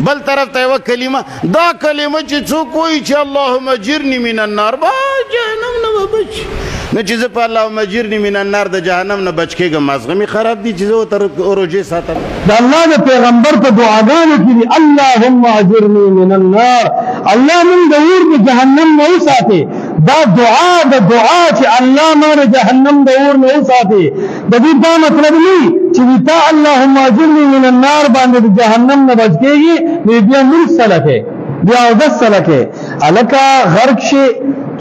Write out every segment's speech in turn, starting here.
بل طرف ته یوه کلمه، دا کلمه چې څوک وایي چې اللهم اجرني من النار، با جهنم نه به بچ. نه چې زه په اللهم اجرني من النار د جهنم نه بچ کېږم، مازغه مې خراب دي چې زه ورته روژې ساتم. د الله د پیغمبر په دعاګانو کې دي اللهم اجرني من النار، الله موږ د اور د جهنم نه وساتې. دا دعا د دعا چې الله ما د جهنم د اور نه وساتې، د دې دا مطلب نه چې تا اللهم اجرني من النار باندې د جهنم نه بچ کېږي، نو بیا مونځ سره کې بیا اودس سره کې هلکه غرق شي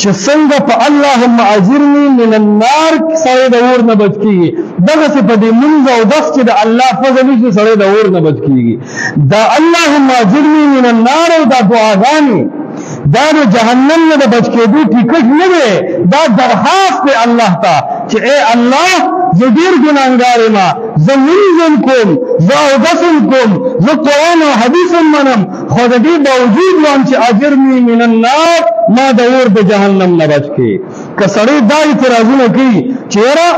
چې څنګه په اللهم اجرني من النار سړی د اور نه بچ کېږي، دغسې په دې مونځ او اودس چې د الله فضل وي سړی د اور نه بچ کېږي. دا اللهم اجرني من النار او دا دعاګانې دا د جهنم نه د بچ کېدو ټیکټ نه دی، دا درخواست دی الله ته چې ای الله زه ډېر ګناهګار یم، زه لمونځ هم کوم، زه اودس هم کوم، زه قرآن او حدیث هم منم، خو د دې باوجود وایم چې اجرني من النار، ما د اور د جهنم نه بچ کړي. که سړی دا اعتراضونه کوي چې یاره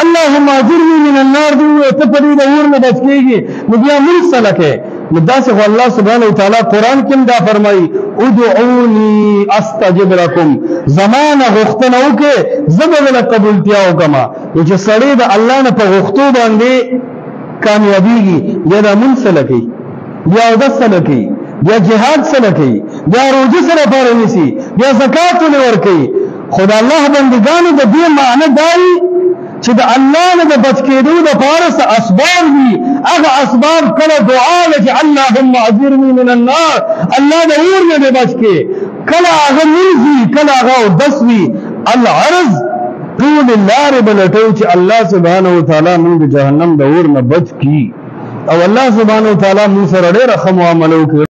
اللهم اجرني من النار دی ته په دې د اور نه بچ کېږي، نو بیا مونځ څه کوې؟ نو داسې خو الله سبحانه وتعالی قرآن کې هم دا فرمایي ادعوني استجب لكم، زمانه غوښتنه وکړې زه به دله قبولتیا وکړم. نو چې سړی د الله نه په غوښتو باندې کامیابېږي، بیا دا مونځ څه کوي، بیا اودس څه کوي، بیا جهاد څه کوي، بیا روژې سره پاره نیسي، بیا زکات ولې ورکوي. خو د الله بندګانو د دې معنی دا وي چې د الله نه د بچ کېدو دپاره څه اسباب وي، هغه اسباب کله دعا ده چې اللهم اجرني من النار، الله د اور نه دې بچ کړي، کله هغه مونځ وي، کله هغه اودس وي، العرض ټولې لارې به لټوو چې الله سبحانه وتعالی موږ د جهنم د اور نه بچ کړي. او الله سبحانه وتعالی موږ سره ډېره ښه معامله وکړي.